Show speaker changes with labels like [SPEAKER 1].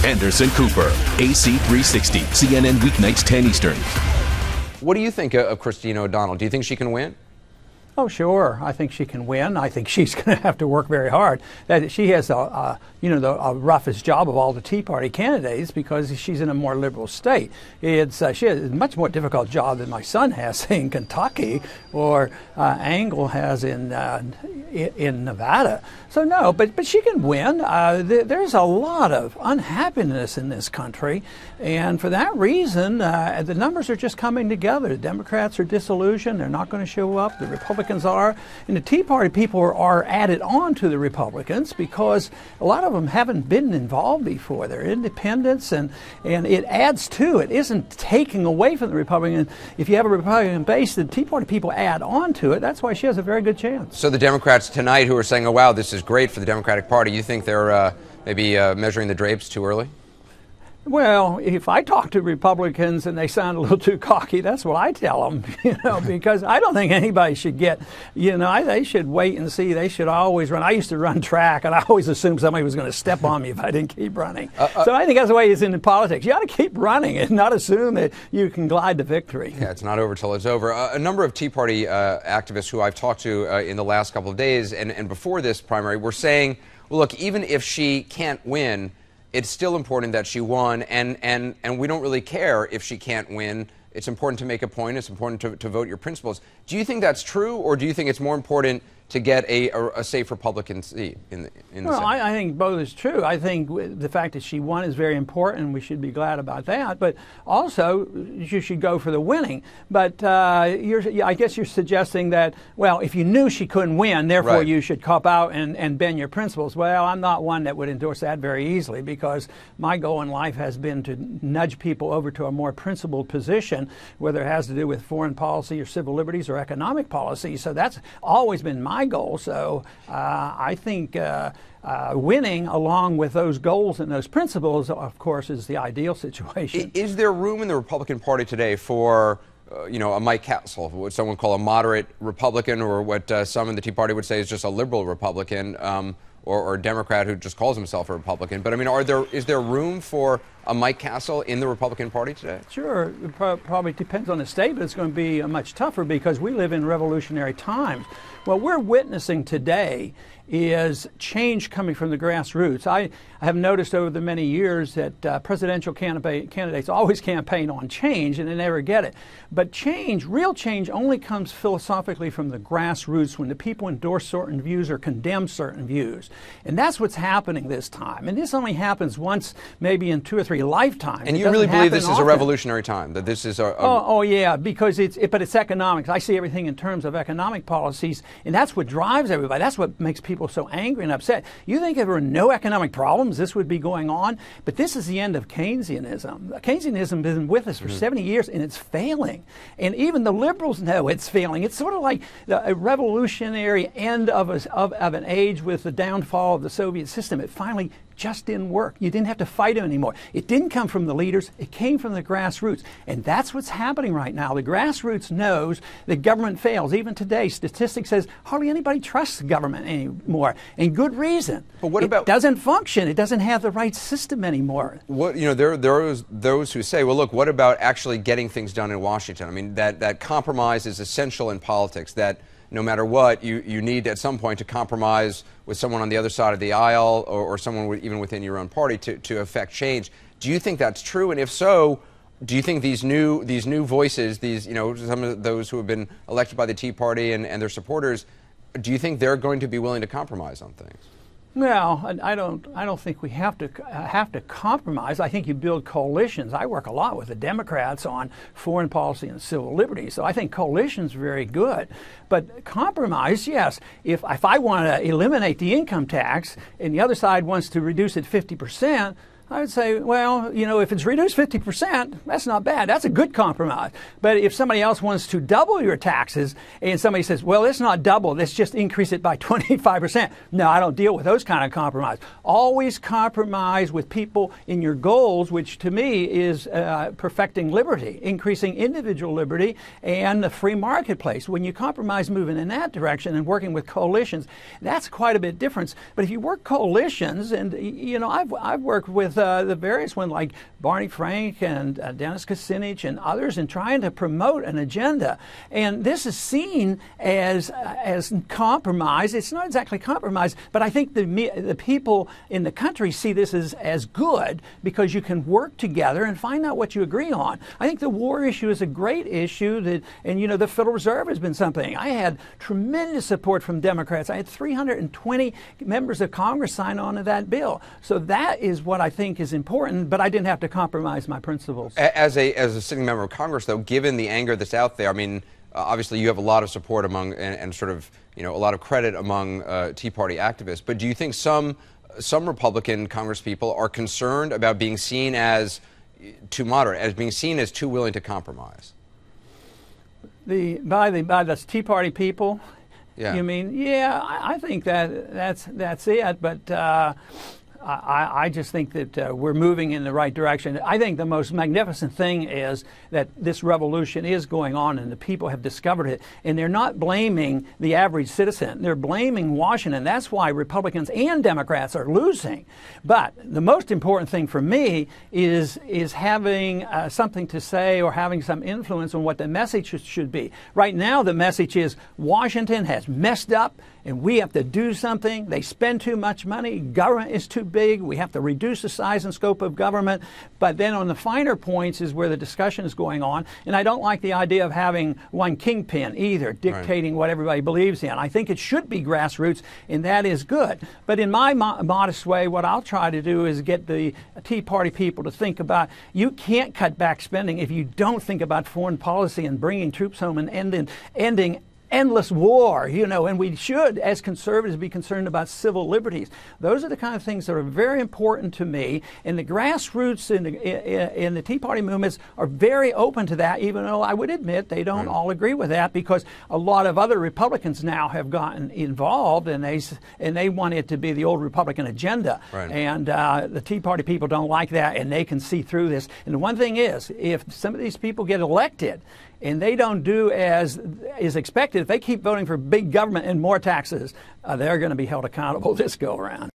[SPEAKER 1] Anderson Cooper, AC 360, CNN weeknights 10 Eastern.
[SPEAKER 2] What do you think of Christina O'Donnell? Do you think she can win?
[SPEAKER 3] Oh, sure. I think she can win. I think she's going to have to work very hard. That she has the roughest job of all the Tea Party candidates because she's in a more liberal state. She has a much more difficult job than my son has in Kentucky or Angle has in Nevada. So no, but she can win. There's a lot of unhappiness in this country, and for that reason, the numbers are just coming together. The Democrats are disillusioned; they're not going to show up. The Republicans are, and the Tea Party people are added on to the Republicans because a lot of them haven't been involved before. They're independents, and it adds to it. It isn't taking away from the Republican. If you have a Republican base, the Tea Party people add on to it. That's why she has a very good chance.
[SPEAKER 2] So the Democrats tonight who are saying, "Oh wow, this is great for the Democratic Party," you think they're maybe measuring the drapes too early?
[SPEAKER 3] Well, if I talk to Republicans and they sound a little too cocky, that's what I tell them, because I don't think anybody should get, they should wait and see. They should always run. I used to run track, and I always assumed somebody was going to step on me if I didn't keep running. So I think that's the way it is in politics. You ought to keep running and not assume that you can glide to victory.
[SPEAKER 2] Yeah, it's not over till it's over. A number of Tea Party activists who I've talked to in the last couple of days and before this primary were saying, well, look, even if she can't win, it's still important that she won, and we don't really care if she can't win. It's important to make a point. It's important to vote your principles. Do you think that's true, or do you think it's more important to get a safe Republican seat in the Senate?
[SPEAKER 3] Well, I think both is true. I think the fact that she won is very important, and we should be glad about that. But also, you should go for the winning. But I guess you're suggesting that, well, if you knew she couldn't win, therefore
[SPEAKER 2] right,
[SPEAKER 3] you should cop out and bend your principles. Well, I'm not one that would endorse that very easily, because my goal in life has been to nudge people over to a more principled position, whether it has to do with foreign policy or civil liberties or economic policy. So that's always been my goal. So I think winning along with those goals and those principles, of course, is the ideal situation.
[SPEAKER 2] Is there room in the Republican Party today for a Mike Castle, what someone call a moderate Republican, or what some in the Tea Party would say is just a liberal Republican, or a Democrat who just calls himself a Republican? But I mean, is there room for a Mike Castle in the Republican Party today?
[SPEAKER 3] Sure. It probably depends on the state, but it's going to be much tougher because we live in revolutionary times. What we're witnessing today is change coming from the grassroots. I have noticed over the many years that presidential candidates always campaign on change, and they never get it. But change, real change, only comes philosophically from the grassroots, when the people endorse certain views or condemn certain views. And that's what's happening this time. And this only happens once, maybe in 2 or 3 lifetimes.
[SPEAKER 2] And you really believe this is a revolutionary time, that this is
[SPEAKER 3] Oh, yeah, because but it's economics. I see everything in terms of economic policies, and that's what drives everybody. That's what makes people so angry and upset. You think if there were no economic problems, this would be going on? But this is the end of Keynesianism. Keynesianism has been with us for 70 years, and it's failing. And even the liberals know it's failing. It's sort of like a revolutionary end of an age with the downfall of the Soviet system. It finally just didn't work. You didn't have to fight them anymore. It didn't come from the leaders. It came from the grassroots. And that's what's happening right now. The grassroots knows that government fails. Even today, statistics says hardly anybody trusts the government anymore. And good reason.
[SPEAKER 2] But what about...
[SPEAKER 3] It doesn't function. It doesn't have the right system anymore.
[SPEAKER 2] There are those who say, well, look, what about actually getting things done in Washington? I mean, that compromise is essential in politics, that no matter what, you need at some point to compromise with someone on the other side of the aisle, or someone even within your own party to affect change. Do you think that's true? And if so, do you think these new voices, some of those who have been elected by the Tea Party and their supporters, do you think they're going to be willing to compromise on things?
[SPEAKER 3] Well, I don't think we have to compromise. I think you build coalitions. I work a lot with the Democrats on foreign policy and civil liberties, so I think coalitions are very good. But compromise, yes. If I want to eliminate the income tax and the other side wants to reduce it 50%, I would say, well, if it's reduced 50%, that's not bad. That's a good compromise. But if somebody else wants to double your taxes and somebody says, well, it's not double, let's just increase it by 25%. No, I don't deal with those kind of compromise. Always compromise with people in your goals, which to me is perfecting liberty, increasing individual liberty and the free marketplace. When you compromise moving in that direction and working with coalitions, that's quite a bit different. But if you work coalitions, and, I've worked with the various ones like Barney Frank and Dennis Kucinich and others in trying to promote an agenda. And this is seen as compromise. It's not exactly compromise, but I think the people in the country see this as good because you can work together and find out what you agree on. I think the war issue is a great issue, and the Federal Reserve has been something. I had tremendous support from Democrats. I had 320 members of Congress sign on to that bill. So that is what I think is important, but I didn't have to compromise my principles.
[SPEAKER 2] As a sitting member of Congress, though, given the anger that's out there, I mean, obviously you have a lot of support among and sort of a lot of credit among Tea Party activists. But do you think some Republican Congresspeople are concerned about being seen as too moderate, as being seen as too willing to compromise?
[SPEAKER 3] By the Tea Party people,
[SPEAKER 2] yeah.
[SPEAKER 3] You mean? Yeah, I think that's it. But I just think that we're moving in the right direction. I think the most magnificent thing is that this revolution is going on and the people have discovered it. And they're not blaming the average citizen. They're blaming Washington. That's why Republicans and Democrats are losing. But the most important thing for me is having something to say or having some influence on what the message should be. Right now, the message is Washington has messed up and we have to do something. They spend too much money. Government is too big. We have to reduce the size and scope of government. But then on the finer points is where the discussion is going on. And I don't like the idea of having one kingpin either, dictating what everybody believes in. I think it should be grassroots, and that is good. But in my modest way, what I'll try to do is get the Tea Party people to think about, you can't cut back spending if you don't think about foreign policy and bringing troops home and ending endless war, and we should, as conservatives, be concerned about civil liberties. Those are the kind of things that are very important to me, and the grassroots in the Tea Party movements are very open to that, even though I would admit they don't all agree with that, because a lot of other Republicans now have gotten involved, and they want it to be the old Republican agenda.
[SPEAKER 2] Right.
[SPEAKER 3] And the Tea Party people don't like that, and they can see through this. And the one thing is, if some of these people get elected, and they don't do as is expected, if they keep voting for big government and more taxes, they're going to be held accountable this go around.